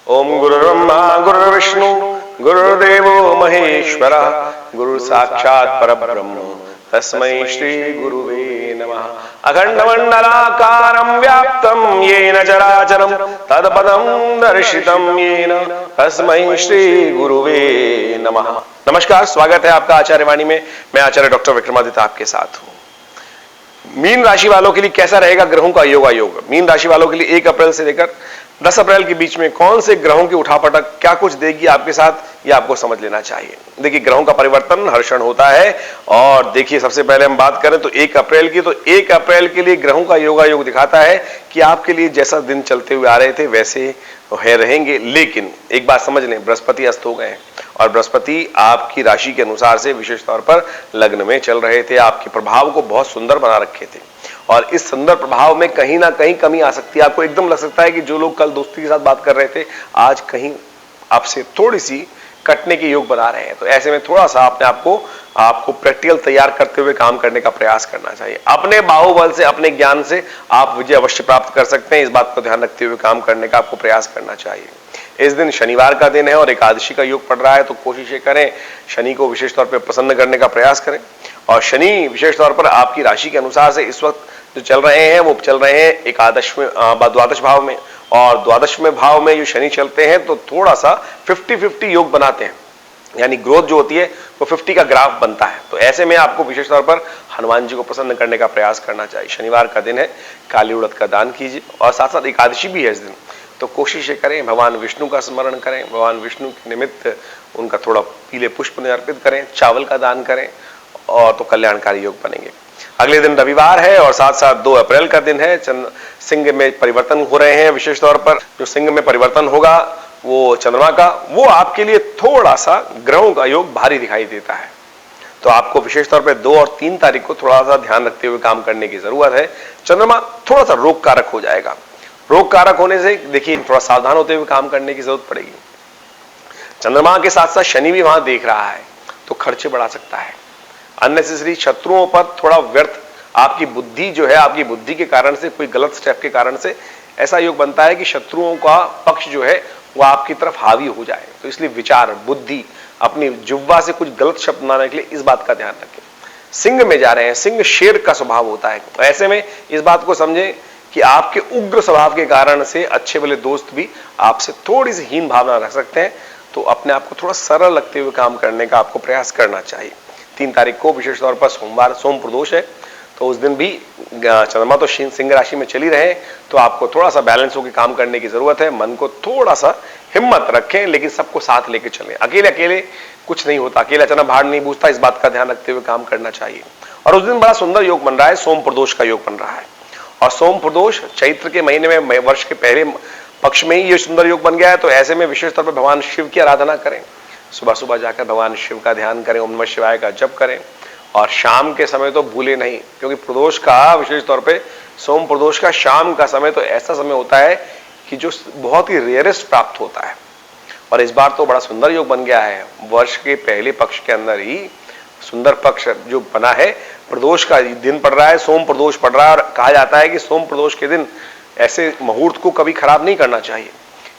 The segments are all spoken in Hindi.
ओम गुरुर्ब्रह्मा गुरुर्विष्णु गुरुर्देवो महेश्वरा गुरु साक्षात् परब्रह्म तस्मै श्री गुरुवे नमः। अखंडमंडलाकारं व्याप्तं येन चराचरं तत्पदं दर्शितं येन तस्मै श्री गुरुवे नमः। नमस्कार, स्वागत है आपका आचार्य वाणी में। मैं आचार्य डॉक्टर विक्रमादित्य आपके साथ हूं। मीन राशि वालों के लिए कैसा रहेगा ग्रहों का योगायोग? मीन राशि वालों के लिए 1 अप्रैल से लेकर 10 अप्रैल के बीच में कौन से ग्रहों की उठापटक क्या कुछ देगी आपके साथ, ये आपको समझ लेना चाहिए। देखिए, ग्रहों का परिवर्तन हर क्षण होता है और देखिए, सबसे पहले हम बात करें तो 1 अप्रैल की, तो 1 अप्रैल के लिए ग्रहों का योगायोग दिखाता है कि आपके लिए जैसा दिन चलते हुए आ रहे थे वैसे रहेंगे। लेकिन एक बात समझ लें, बृहस्पति अस्त हो गए हैं और बृहस्पति आपकी राशि के अनुसार से विशेष तौर पर लग्न में चल रहे थे, आपके प्रभाव को बहुत सुंदर बना रखे थे और इस सुंदर प्रभाव में कहीं ना कहीं कमी आ सकती है। आपको एकदम लग सकता है कि जो लोग कल दोस्ती के साथ बात कर रहे थे आज कहीं आपसे थोड़ी सी कटने के योग बना रहे हैं। तो ऐसे में थोड़ा सा अपने आपको प्रैक्टिकल तैयार करते हुए काम करने का प्रयास करना चाहिए। अपने बाहुबल से, अपने ज्ञान से आप विजय अवश्य प्राप्त कर सकते हैं। इस बात को ध्यान रखते हुए काम करने का आपको प्रयास करना चाहिए। इस दिन शनिवार का दिन है और एकादशी का योग पड़ रहा है, तो कोशिशें करें शनि को विशेष तौर पर प्रसन्न करने का प्रयास करें। और शनि विशेष तौर पर आपकी राशि के अनुसार से इस वक्त जो चल रहे हैं वो चल रहे हैं एकादश में, द्वादश भाव में, और द्वादश में भाव में जो शनि चलते हैं तो थोड़ा सा 50-50 योग बनाते हैं, यानी ग्रोथ जो होती है वो 50 का ग्राफ बनता है। तो ऐसे में आपको विशेष तौर पर हनुमान जी को प्रसन्न करने का प्रयास करना चाहिए। शनिवार का दिन है, काली उड़द का दान कीजिए और साथ साथ एकादशी भी है इस दिन, तो कोशिशें करें भगवान विष्णु का स्मरण करें, भगवान विष्णु के निमित्त उनका थोड़ा पीले पुष्प अर्पित करें, चावल का दान करें और तो कल्याणकारी योग बनेंगे। अगले दिन रविवार है और साथ साथ 2 अप्रैल का दिन है। सिंह में परिवर्तन हो रहे हैं। विशेष तौर पर जो सिंह में परिवर्तन होगा वो चंद्रमा का, वो आपके लिए थोड़ा सा ग्रहों का योग भारी दिखाई देता है। तो आपको विशेष तौर पर 2 और 3 तारीख को थोड़ा सा ध्यान रखते हुए काम करने की जरूरत है। चंद्रमा थोड़ा सा रोग कारक हो जाएगा। रोग कारक होने से देखिए थोड़ा सावधान होते हुए काम करने की जरूरत पड़ेगी। चंद्रमा के साथ साथ शनि भी वहां देख रहा है तो खर्चे बढ़ा सकता है। अननेसेसरी शत्रुओं पर थोड़ा व्यर्थ आपकी बुद्धि जो है, आपकी बुद्धि के कारण से, कोई गलत स्टेप के कारण से ऐसा योग बनता है कि शत्रुओं का पक्ष जो है वो आपकी तरफ हावी हो जाए। तो इसलिए विचार, बुद्धि, अपनी जुब्बा से कुछ गलत शब्द ना निकले, इस बात का ध्यान रखें। सिंह में जा रहे हैं, सिंह शेर का स्वभाव होता है, तो ऐसे में इस बात को समझें कि आपके उग्र स्वभाव के कारण से अच्छे भले दोस्त भी आपसे थोड़ी सी हीन भावना रख सकते हैं। तो अपने आप को थोड़ा सरल रखते हुए काम करने का आपको प्रयास करना चाहिए। 3 तारीख को विशेष तौर पर सोमवार, सोम प्रदोष है, तो उस दिन भी चंद्रमा तो सिंह राशि में चली रहे, तो आपको थोड़ा सा बैलेंस होकर काम करने की जरूरत है। मन को थोड़ा सा हिम्मत रखें, लेकिन सबको साथ लेकर चलें। अकेले अकेले कुछ नहीं होता, अकेला चना भाड़ नहीं बूझता, इस बात का ध्यान रखते हुए काम करना चाहिए। और उस दिन बड़ा सुंदर योग बन रहा है, सोम प्रदोष का योग बन रहा है। और सोम प्रदोष चैत्र के महीने में, वर्ष के पहले पक्ष में ही ये सुंदर योग बन गया है। तो ऐसे में विशेष तौर पर भगवान शिव की आराधना करें। सुबह सुबह जाकर भगवान शिव का ध्यान करें, ओम नमः शिवाय का जप करें और शाम के समय तो भूले नहीं, क्योंकि प्रदोष का विशेष तौर पे सोम प्रदोष का शाम का समय तो ऐसा समय होता है कि जो बहुत ही रेयरेस्ट प्राप्त होता है। और इस बार तो बड़ा सुंदर योग बन गया है। वर्ष के पहले पक्ष के अंदर ही सुंदर पक्ष जो बना है, प्रदोष का दिन पड़ रहा है, सोम प्रदोष पड़ रहा है। और कहा जाता है कि सोम प्रदोष के दिन ऐसे मुहूर्त को कभी खराब नहीं करना चाहिए।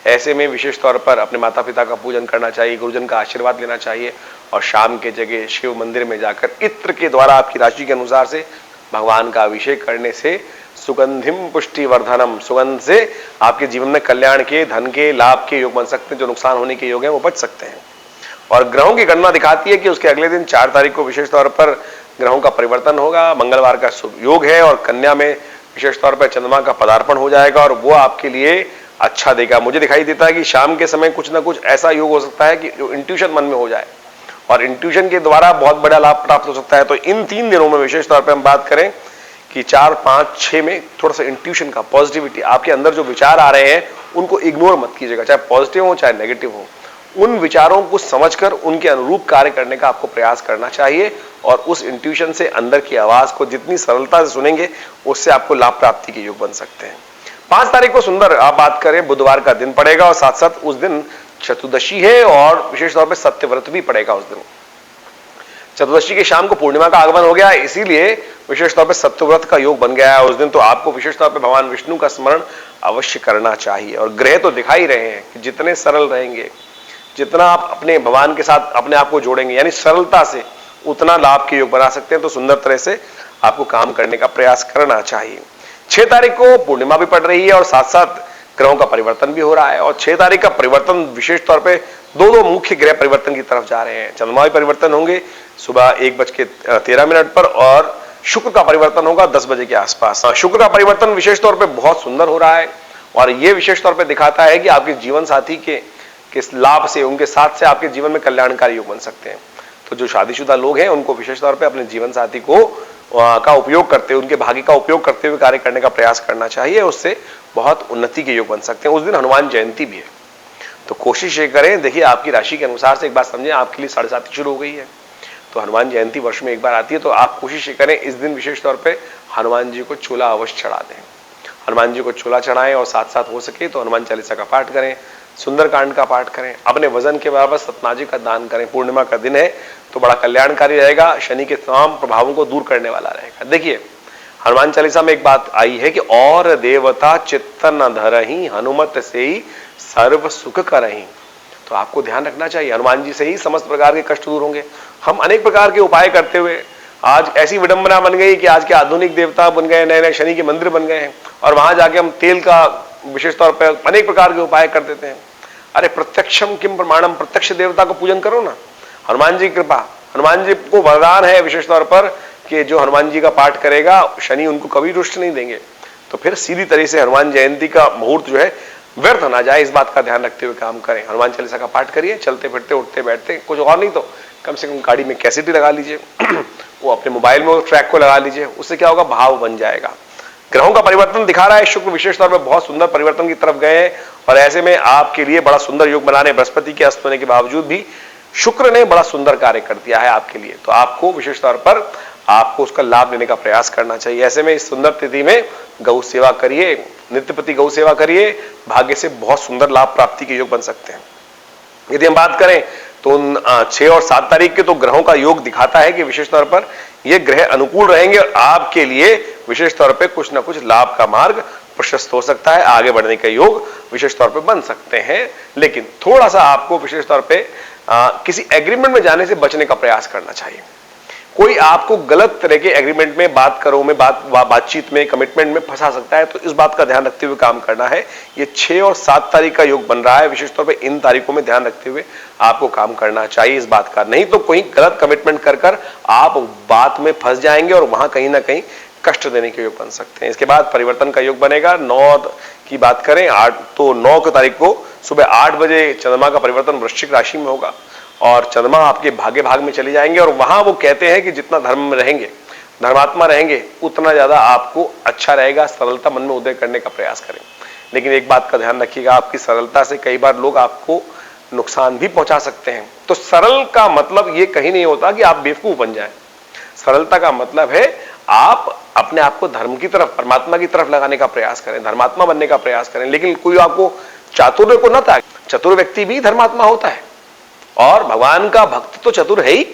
ऐसे में विशेष तौर पर अपने माता पिता का पूजन करना चाहिए, गुरुजन का आशीर्वाद लेना चाहिए और शाम के जगह शिव मंदिर में जाकर इत्र के द्वारा आपकी राशि के अनुसार से भगवान का अभिषेक करने से सुगंधिम पुष्टि वर्धनम, सुगंध से आपके जीवन में कल्याण के, धन के, लाभ के योग बन सकते हैं। जो नुकसान होने के योग है वो बच सकते हैं। और ग्रहों की गणना दिखाती है कि उसके अगले दिन 4 तारीख को विशेष तौर पर ग्रहों का परिवर्तन होगा। मंगलवार का शुभ योग है और कन्या में विशेष तौर पर चंद्रमा का पदार्पण हो जाएगा और वो आपके लिए अच्छा देगा। मुझे दिखाई देता है कि शाम के समय कुछ ना कुछ ऐसा योग हो सकता है कि जो इंट्यूशन मन में हो जाए और इंट्यूशन के द्वारा बहुत बड़ा लाभ प्राप्त हो सकता है। तो इन 3 दिनों में विशेष तौर पर हम बात करें कि 4, 5, 6 में थोड़ा सा इंट्यूशन का, पॉजिटिविटी, आपके अंदर जो विचार आ रहे हैं उनको इग्नोर मत कीजिएगा, चाहे पॉजिटिव हो चाहे नेगेटिव हो। उन विचारों को समझकर उनके अनुरूप कार्य करने का आपको प्रयास करना चाहिए और उस इंट्यूशन से अंदर की आवाज को जितनी सरलता से सुनेंगे उससे आपको लाभ प्राप्ति के योग बन सकते हैं। 5 तारीख को सुंदर आप बात करें, बुधवार का दिन पड़ेगा और साथ साथ उस दिन चतुर्दशी है और विशेष तौर पर सत्यव्रत भी पड़ेगा उस दिन। चतुर्दशी की शाम को पूर्णिमा का आगमन हो गया है, इसीलिए विशेष तौर पे सत्यव्रत का योग बन गया है। उस दिन तो आपको विशेष तौर पे भगवान विष्णु का स्मरण अवश्य करना चाहिए। और ग्रह तो दिखा ही रहे हैं कि जितने सरल रहेंगे, जितना आप अपने भगवान के साथ अपने आप को जोड़ेंगे, यानी सरलता से, उतना लाभ के योग बना सकते हैं। तो सुंदर तरह से आपको काम करने का प्रयास करना चाहिए। 6 तारीख को पूर्णिमा भी पड़ रही है और साथ साथ ग्रहों का परिवर्तन भी हो रहा है। और 6 तारीख का परिवर्तन विशेष तौर पे दो मुख्य ग्रह परिवर्तन की तरफ जा रहे हैं। चंद्रमा भी परिवर्तन होंगे सुबह 1:13 पर और शुक्र का परिवर्तन होगा 10 बजे के आसपास। शुक्र का परिवर्तन विशेष तौर पे बहुत सुंदर हो रहा है और यह विशेष तौर पे दिखाता है कि आपके जीवन साथी के लाभ से, उनके साथ से आपके जीवन में कल्याणकारी योग बन सकते हैं। तो जो शादीशुदा लोग हैं उनको विशेष तौर पे अपने जीवन साथी को का उपयोग करते हुए, उनके भाग्य का उपयोग करते हुए कार्य करने का प्रयास करना चाहिए। उससे बहुत उन्नति के योग बन सकते हैं। उस दिन हनुमान जयंती भी है, तो कोशिश ये करें। देखिए, आपकी राशि के अनुसार से एक बात समझें, आपके लिए 7:30 शुरू हो गई है, तो हनुमान जयंती वर्ष में एक बार आती है, तो आप कोशिश ये करें इस दिन विशेष तौर पे हनुमान जी को चोला अवश्य चढ़ा दें। हनुमान जी को चोला चढ़ाएं और साथ साथ हो सके तो हनुमान चालीसा का पाठ करें, सुंदरकांड का पाठ करें, अपने वजन के बराबर सतनाजी का दान करें। पूर्णिमा का दिन है तो बड़ा कल्याणकारी रहेगा, शनि के तमाम प्रभावों को दूर करने वाला रहेगा। देखिए, हनुमान चालीसा में एक बात आई है कि और देवता चित्त न धरहि, हनुमत से ही सर्व सुख करहि। तो आपको ध्यान रखना चाहिए, हनुमान जी से ही समस्त प्रकार के कष्ट दूर होंगे। हम अनेक प्रकार के उपाय करते हुए आज ऐसी विडंबना बन गई कि आज के आधुनिक देवता बन गए, नए नए शनि के मंदिर बन गए हैं और वहां जाके हम तेल का विशेष तौर पर अनेक प्रकार के उपाय कर देते हैं। अरे प्रत्यक्षम किम प्रमाणम, प्रत्यक्ष देवता को पूजन करो ना। हनुमान जी कृपा, हनुमान जी को वरदान है विशेष तौर पर कि जो हनुमान जी का पाठ करेगा शनि उनको कभी रुष्ट नहीं देंगे। तो फिर सीधी तरह से हनुमान जयंती का मुहूर्त जो है व्यर्थ ना जाए, इस बात का ध्यान रखते हुए काम करें। हनुमान चालीसा का पाठ करिए, चलते फिरते उठते बैठते, कुछ और नहीं तो कम से कम गाड़ी में कैसेट ही लगा लीजिए वो अपने मोबाइल में ट्रैक को लगा लीजिए, उससे क्या होगा, भाव बन जाएगा। ग्रहों का परिवर्तन दिखा रहा है, शुक्र विशेष तौर पर बहुत सुंदर परिवर्तन की तरफ गए हैं और ऐसे में आपके लिए बड़ा सुंदर योग बना रहे। बृहस्पति के अस्त होने के बावजूद भी शुक्र ने बड़ा सुंदर कार्य कर दिया है आपके लिए, तो आपको विशेष तौर पर आपको उसका लाभ लेने का प्रयास करना चाहिए। ऐसे में इस सुंदर तिथि में गौ सेवा करिए, नित्य प्रति गौ सेवा करिए, भाग्य से बहुत सुंदर लाभ प्राप्ति के योग बन सकते हैं। यदि हम बात करें तो 6 और 7 तारीख के तो ग्रहों का योग दिखाता है कि विशेष तौर पर ये ग्रह अनुकूल रहेंगे और आपके लिए विशेष तौर पे कुछ ना कुछ लाभ का मार्ग प्रशस्त हो सकता है, आगे बढ़ने का योग विशेष तौर पे बन सकते हैं। लेकिन थोड़ा सा आपको विशेष तौर पे किसी एग्रीमेंट में जाने से बचने का प्रयास करना चाहिए। कोई आपको गलत तरह के एग्रीमेंट में बातचीत में, कमिटमेंट में फंसा सकता है, तो इस बात का ध्यान रखते हुए काम करना है। ये 6 और 7 तारीख का योग बन रहा है, विशेष तौर पे इन तारीखों में ध्यान रखते हुए आपको काम करना चाहिए इस बात का। नहीं तो कोई गलत कमिटमेंट कर आप बात में फंस जाएंगे और वहां कहीं ना कहीं कष्ट देने के योग बन सकते हैं। इसके बाद परिवर्तन का योग बनेगा। 9 की बात करें, 9 तारीख को सुबह 8 बजे चंद्रमा का परिवर्तन वृश्चिक राशि में होगा और चंद्रमा आपके भाग्य भाग में चले जाएंगे और वहां वो कहते हैं कि जितना धर्म में रहेंगे, धर्मात्मा रहेंगे, उतना ज्यादा आपको अच्छा रहेगा। सरलता मन में उदय करने का प्रयास करें, लेकिन एक बात का ध्यान रखिएगा, आपकी सरलता से कई बार लोग आपको नुकसान भी पहुंचा सकते हैं। तो सरल का मतलब ये कहीं नहीं होता कि आप बेवकूफ बन जाएं। सरलता का मतलब है आप अपने आप को धर्म की तरफ, परमात्मा की तरफ लगाने का प्रयास करें, धर्मात्मा बनने का प्रयास करें। लेकिन कोई आपको चातुर्य को न था, चतुर व्यक्ति भी धर्मात्मा होता है और भगवान का भक्त तो चतुर है ही,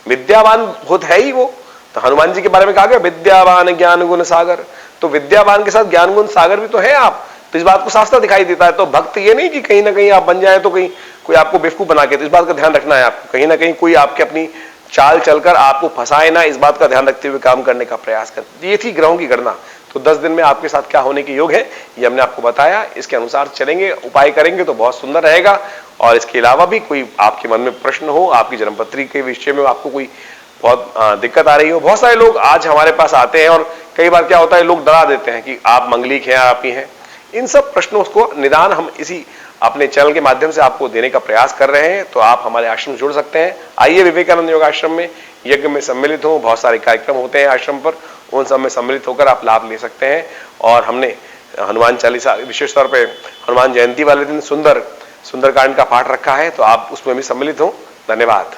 विद्यावान बहुत है ही वो। तो हनुमान जी के बारे में कहा गया विद्यावान ज्ञान गुण सागर, तो विद्यावान के साथ ज्ञान गुण सागर भी तो है आप। तो इस बात को साफ साफ दिखाई देता है। तो भक्त ये नहीं कि कहीं ना कहीं आप बन जाए तो कहीं कोई आपको बेवकूफ बना के, तो इस बात का ध्यान रखना है आपको, कहीं ना कहीं कोई आपके अपनी चाल चलकर आपको फंसाए ना, इस बात का ध्यान रखते हुए काम करने का प्रयास करते। ये थी ग्रहों की गणना। तो 10 दिन में आपके साथ क्या होने के योग है ये हमने आपको बताया, इसके अनुसार चलेंगे, उपाय करेंगे तो बहुत सुंदर रहेगा। और इसके अलावा भी कोई आपके मन में प्रश्न हो, आपकी जन्मपत्री के विषय में आपको कोई बहुत दिक्कत आ रही हो, बहुत सारे लोग आज हमारे पास आते हैं और कई बार क्या होता है, लोग डरा देते हैं कि आप मंगलिक हैं, आप ही हैं। इन सब प्रश्नों को निदान हम इसी अपने चैनल के माध्यम से आपको देने का प्रयास कर रहे हैं। तो आप हमारे आश्रम से जुड़ सकते हैं। आइए विवेकानंद योग आश्रम में यज्ञ में सम्मिलित हो, बहुत सारे कार्यक्रम होते हैं आश्रम पर, उन सब में सम्मिलित होकर आप लाभ ले सकते हैं। और हमने हनुमान चालीसा विशेष तौर पर हनुमान जयंती वाले दिन सुंदरकांड का पाठ रखा है, तो आप उसमें भी सम्मिलित हो। धन्यवाद।